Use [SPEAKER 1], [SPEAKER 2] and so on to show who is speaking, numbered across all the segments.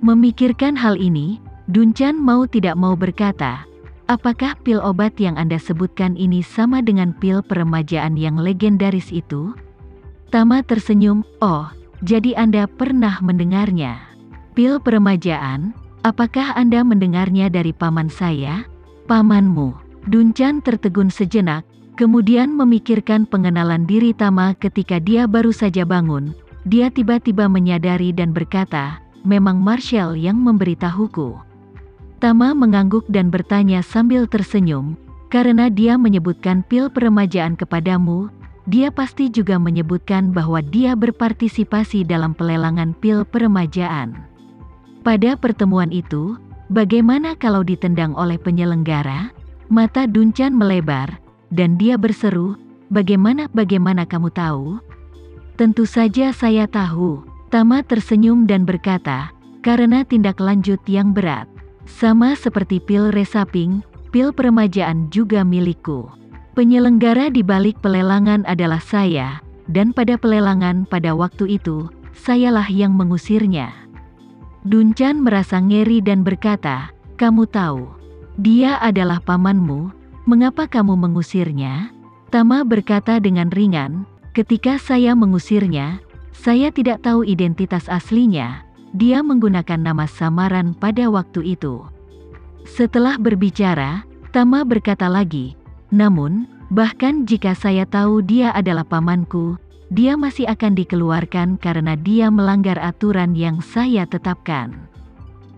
[SPEAKER 1] Memikirkan hal ini, Dunchan mau tidak mau berkata, apakah pil obat yang Anda sebutkan ini sama dengan pil peremajaan yang legendaris itu? Tama tersenyum, oh, jadi Anda pernah mendengarnya. Pil peremajaan, apakah Anda mendengarnya dari paman saya? Pamanmu. Dunchan tertegun sejenak, kemudian memikirkan pengenalan diri Tama ketika dia baru saja bangun. Dia tiba-tiba menyadari dan berkata, memang Marshall yang memberitahuku. Tama mengangguk dan bertanya sambil tersenyum, karena dia menyebutkan pil peremajaan kepadamu, dia pasti juga menyebutkan bahwa dia berpartisipasi dalam pelelangan pil peremajaan. Pada pertemuan itu, bagaimana kalau ditendang oleh penyelenggara? Mata Dunchan melebar, dan dia berseru, bagaimana kamu tahu? Tentu saja saya tahu. Tama tersenyum dan berkata, karena tindak lanjut yang berat. Sama seperti pil resaping, pil peremajaan juga milikku. Penyelenggara di balik pelelangan adalah saya, dan pada pelelangan pada waktu itu, sayalah yang mengusirnya. Dunchan merasa ngeri dan berkata, kamu tahu, dia adalah pamanmu, mengapa kamu mengusirnya? Tama berkata dengan ringan, ketika saya mengusirnya, saya tidak tahu identitas aslinya, dia menggunakan nama samaran pada waktu itu. Setelah berbicara, Tama berkata lagi, namun, bahkan jika saya tahu dia adalah pamanku, dia masih akan dikeluarkan karena dia melanggar aturan yang saya tetapkan.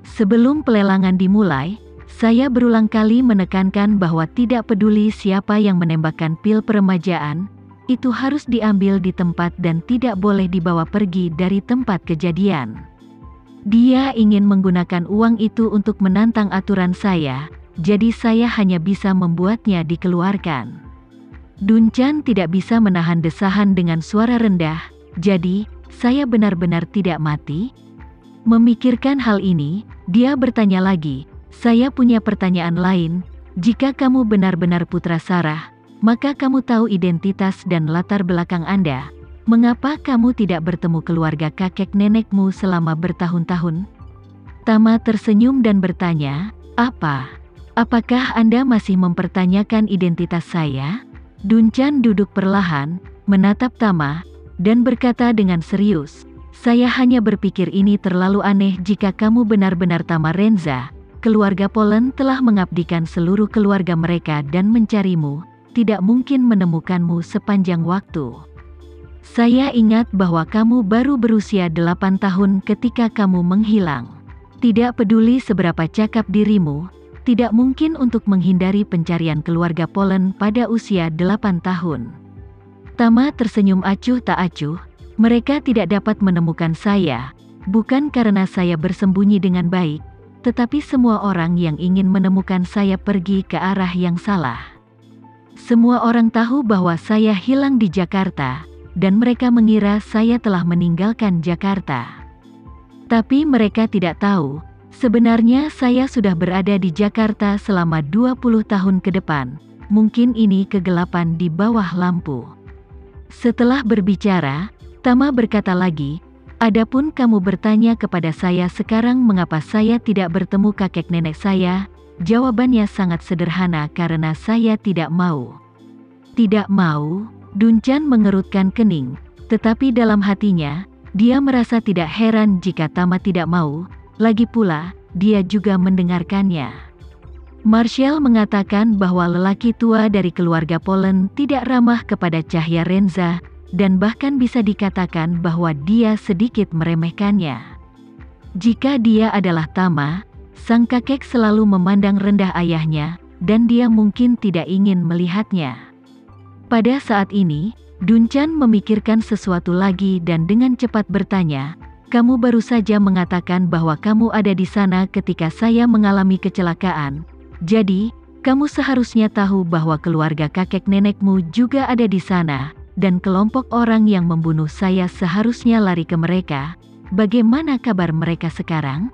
[SPEAKER 1] Sebelum pelelangan dimulai, saya berulang kali menekankan bahwa tidak peduli siapa yang menembakkan pil peremajaan, itu harus diambil di tempat dan tidak boleh dibawa pergi dari tempat kejadian. Dia ingin menggunakan uang itu untuk menantang aturan saya, jadi saya hanya bisa membuatnya dikeluarkan. Dunchan tidak bisa menahan desahan dengan suara rendah, jadi, saya benar-benar tidak mati? Memikirkan hal ini, dia bertanya lagi, saya punya pertanyaan lain, jika kamu benar-benar putra Sarah, maka kamu tahu identitas dan latar belakang Anda. Mengapa kamu tidak bertemu keluarga kakek nenekmu selama bertahun-tahun? Tama tersenyum dan bertanya, apa? Apakah Anda masih mempertanyakan identitas saya? Dunchan duduk perlahan, menatap Tama, dan berkata dengan serius, saya hanya berpikir ini terlalu aneh jika kamu benar-benar Tama Renza. Keluarga Polen telah mengabdikan seluruh keluarga mereka dan mencarimu, tidak mungkin menemukanmu sepanjang waktu. Saya ingat bahwa kamu baru berusia 8 tahun ketika kamu menghilang. Tidak peduli seberapa cakap dirimu, tidak mungkin untuk menghindari pencarian keluarga Polen pada usia 8 tahun. Tama tersenyum acuh tak acuh, mereka tidak dapat menemukan saya, bukan karena saya bersembunyi dengan baik, tetapi semua orang yang ingin menemukan saya pergi ke arah yang salah. Semua orang tahu bahwa saya hilang di Jakarta, dan mereka mengira saya telah meninggalkan Jakarta. Tapi mereka tidak tahu, sebenarnya saya sudah berada di Jakarta selama 20 tahun ke depan, mungkin ini kegelapan di bawah lampu. Setelah berbicara, Tama berkata lagi, adapun kamu bertanya kepada saya sekarang mengapa saya tidak bertemu kakek nenek saya, jawabannya sangat sederhana karena saya tidak mau. Tidak mau? Dunchan mengerutkan kening, tetapi dalam hatinya, dia merasa tidak heran jika Tama tidak mau, lagi pula, dia juga mendengarkannya. Marshall mengatakan bahwa lelaki tua dari keluarga Polen tidak ramah kepada Cahya Renza, dan bahkan bisa dikatakan bahwa dia sedikit meremehkannya. Jika dia adalah Tama, sang kakek selalu memandang rendah ayahnya, dan dia mungkin tidak ingin melihatnya. Pada saat ini, Dunchan memikirkan sesuatu lagi dan dengan cepat bertanya, kamu baru saja mengatakan bahwa kamu ada di sana ketika saya mengalami kecelakaan, jadi, kamu seharusnya tahu bahwa keluarga kakek nenekmu juga ada di sana, dan kelompok orang yang membunuh saya seharusnya lari ke mereka. Bagaimana kabar mereka sekarang?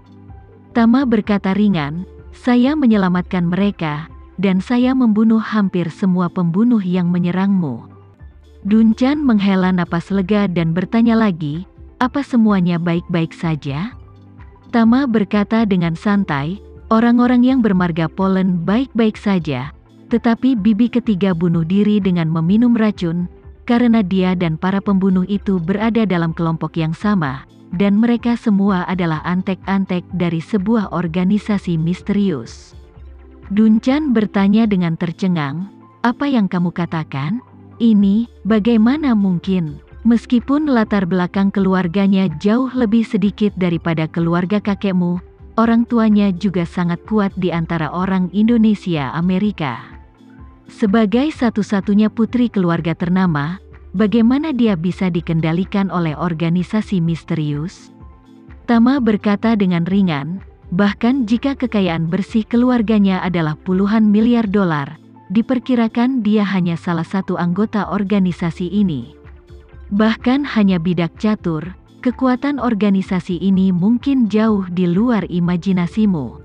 [SPEAKER 1] Tama berkata ringan, saya menyelamatkan mereka, dan saya membunuh hampir semua pembunuh yang menyerangmu. Dunchan menghela napas lega dan bertanya lagi, apa semuanya baik-baik saja? Tama berkata dengan santai, orang-orang yang bermarga Polen baik-baik saja, tetapi bibi ketiga bunuh diri dengan meminum racun, karena dia dan para pembunuh itu berada dalam kelompok yang sama, dan mereka semua adalah antek-antek dari sebuah organisasi misterius. Dunchan bertanya dengan tercengang, "Apa yang kamu katakan? Ini, bagaimana mungkin?" Meskipun latar belakang keluarganya jauh lebih sedikit daripada keluarga kakekmu, orang tuanya juga sangat kuat di antara orang Indonesia Amerika. Sebagai satu-satunya putri keluarga ternama, bagaimana dia bisa dikendalikan oleh organisasi misterius? Tama berkata dengan ringan, bahkan jika kekayaan bersih keluarganya adalah puluhan miliar dolar, diperkirakan dia hanya salah satu anggota organisasi ini. Bahkan hanya bidak catur, kekuatan organisasi ini mungkin jauh di luar imajinasimu.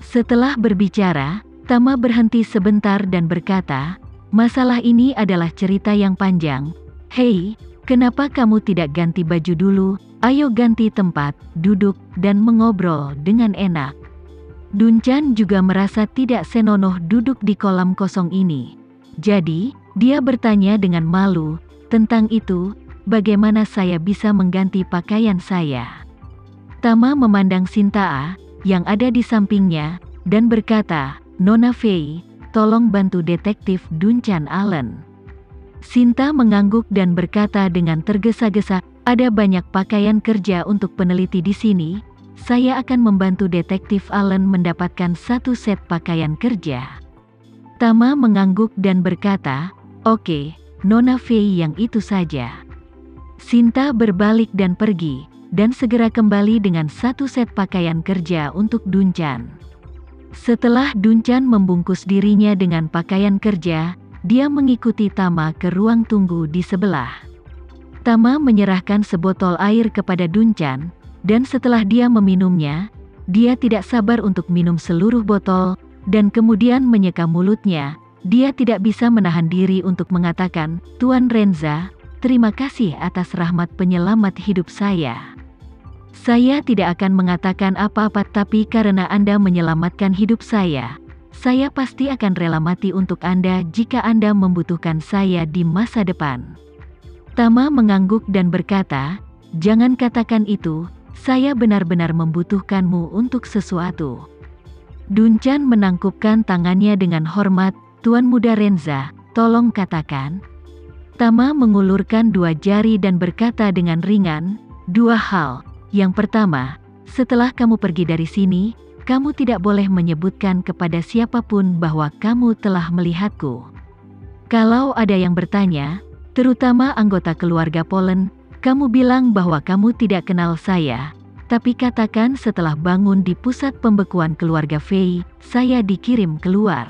[SPEAKER 1] Setelah berbicara, Tama berhenti sebentar dan berkata, "Masalah ini adalah cerita yang panjang. Hei, kenapa kamu tidak ganti baju dulu? Ayo ganti tempat, duduk, dan mengobrol dengan enak." Dunchan juga merasa tidak senonoh duduk di kolam kosong ini. Jadi, dia bertanya dengan malu, "Tentang itu, bagaimana saya bisa mengganti pakaian saya?" Tama memandang Sinta yang ada di sampingnya, dan berkata, "Nona Fei, tolong bantu detektif Dunchan Allen." Sinta mengangguk dan berkata dengan tergesa-gesa, "Ada banyak pakaian kerja untuk peneliti di sini. Saya akan membantu detektif Allen mendapatkan satu set pakaian kerja." Tama mengangguk dan berkata, "Oke, Nona Fei, yang itu saja." Sinta berbalik dan pergi, dan segera kembali dengan satu set pakaian kerja untuk Dunchan. Setelah Dunchan membungkus dirinya dengan pakaian kerja, dia mengikuti Tama ke ruang tunggu di sebelah. Tama menyerahkan sebotol air kepada Dunchan, dan setelah dia meminumnya, dia tidak sabar untuk minum seluruh botol, dan kemudian menyeka mulutnya. Dia tidak bisa menahan diri untuk mengatakan, "Tuan Renza, terima kasih atas rahmat penyelamat hidup saya. Saya tidak akan mengatakan apa-apa, tapi karena Anda menyelamatkan hidup saya pasti akan rela mati untuk Anda jika Anda membutuhkan saya di masa depan." Tama mengangguk dan berkata, "Jangan katakan itu, saya benar-benar membutuhkanmu untuk sesuatu." Dunchan menangkupkan tangannya dengan hormat, "Tuan Muda Renza, tolong katakan." Tama mengulurkan dua jari dan berkata dengan ringan, "Dua hal. Yang pertama, setelah kamu pergi dari sini, kamu tidak boleh menyebutkan kepada siapapun bahwa kamu telah melihatku. Kalau ada yang bertanya, terutama anggota keluarga Polen, kamu bilang bahwa kamu tidak kenal saya, tapi katakan setelah bangun di pusat pembekuan keluarga Fei, saya dikirim keluar."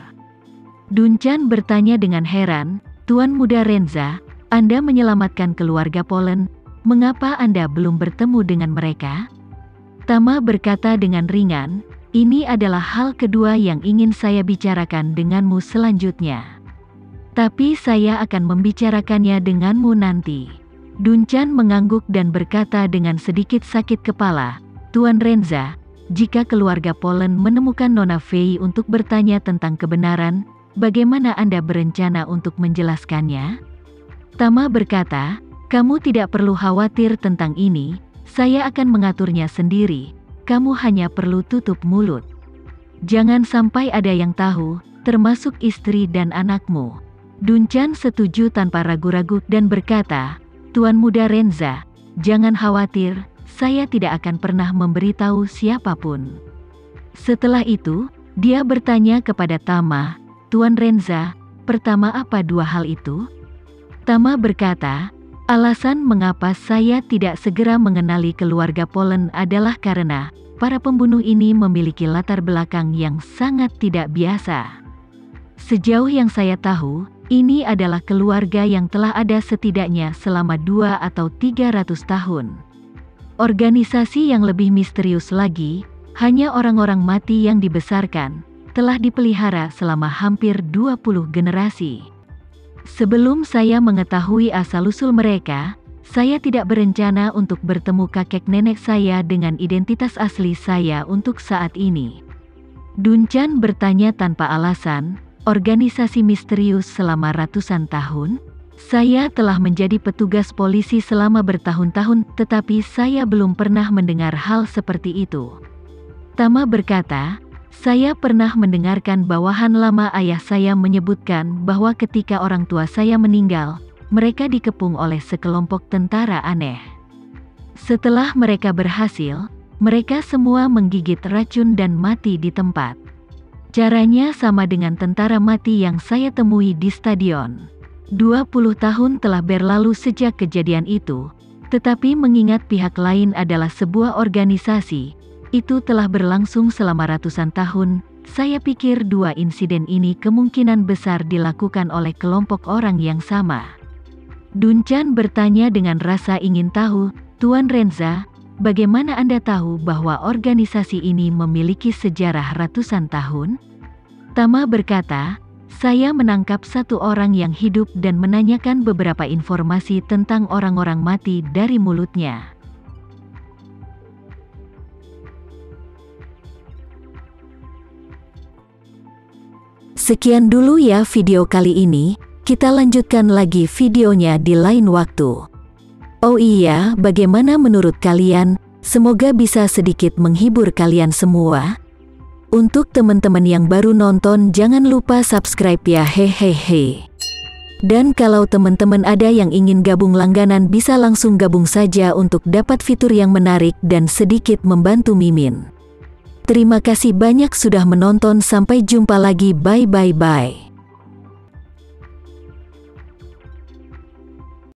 [SPEAKER 1] Dunchan bertanya dengan heran, "Tuan Muda Renza, Anda menyelamatkan keluarga Polen, mengapa Anda belum bertemu dengan mereka?" Tama berkata dengan ringan, "Ini adalah hal kedua yang ingin saya bicarakan denganmu selanjutnya. Tapi saya akan membicarakannya denganmu nanti." Dunchan mengangguk dan berkata dengan sedikit sakit kepala, "Tuan Renza, jika keluarga Polen menemukan Nona Fei untuk bertanya tentang kebenaran, bagaimana Anda berencana untuk menjelaskannya?" Tama berkata, "Kamu tidak perlu khawatir tentang ini, saya akan mengaturnya sendiri, kamu hanya perlu tutup mulut. Jangan sampai ada yang tahu, termasuk istri dan anakmu." Dunchan setuju tanpa ragu-ragu dan berkata, "Tuan Muda Renza, jangan khawatir, saya tidak akan pernah memberitahu siapapun." Setelah itu, dia bertanya kepada Tama, "Tuan Renza, pertama apa dua hal itu?" Tama berkata, "Alasan mengapa saya tidak segera mengenali keluarga Polen adalah karena para pembunuh ini memiliki latar belakang yang sangat tidak biasa. Sejauh yang saya tahu, ini adalah keluarga yang telah ada setidaknya selama 2 atau 300 tahun. Organisasi yang lebih misterius lagi, hanya orang-orang mati yang dibesarkan, telah dipelihara selama hampir 20 generasi. Sebelum saya mengetahui asal-usul mereka, Saya tidak berencana untuk bertemu kakek nenek saya dengan identitas asli saya untuk saat ini. Dunchan bertanya tanpa alasan, organisasi misterius selama ratusan tahun? Saya telah menjadi petugas polisi selama bertahun-tahun, tetapi saya belum pernah mendengar hal seperti itu. Tama berkata, saya pernah mendengarkan bawahan lama ayah saya menyebutkan bahwa ketika orang tua saya meninggal, mereka dikepung oleh sekelompok tentara aneh. Setelah mereka berhasil, mereka semua menggigit racun dan mati di tempat. Caranya sama dengan tentara mati yang saya temui di stadion. 20 tahun telah berlalu sejak kejadian itu, tetapi mengingat pihak lain adalah sebuah organisasi, itu telah berlangsung selama ratusan tahun, saya pikir dua insiden ini kemungkinan besar dilakukan oleh kelompok orang yang sama. Dunchan bertanya dengan rasa ingin tahu, Tuan Renza, bagaimana Anda tahu bahwa organisasi ini memiliki sejarah ratusan tahun? Tama berkata, saya menangkap satu orang yang hidup dan menanyakan beberapa informasi tentang orang-orang mati dari mulutnya. Sekian dulu ya video kali ini. Kita lanjutkan lagi videonya di lain waktu. Oh iya, bagaimana menurut kalian? Semoga bisa sedikit menghibur kalian semua. Untuk teman-teman yang baru nonton, jangan lupa subscribe ya, hehehe. Dan kalau teman-teman ada yang ingin gabung langganan, bisa langsung gabung saja untuk dapat fitur yang menarik dan sedikit membantu Mimin. Terima kasih banyak sudah menonton, sampai jumpa lagi, bye.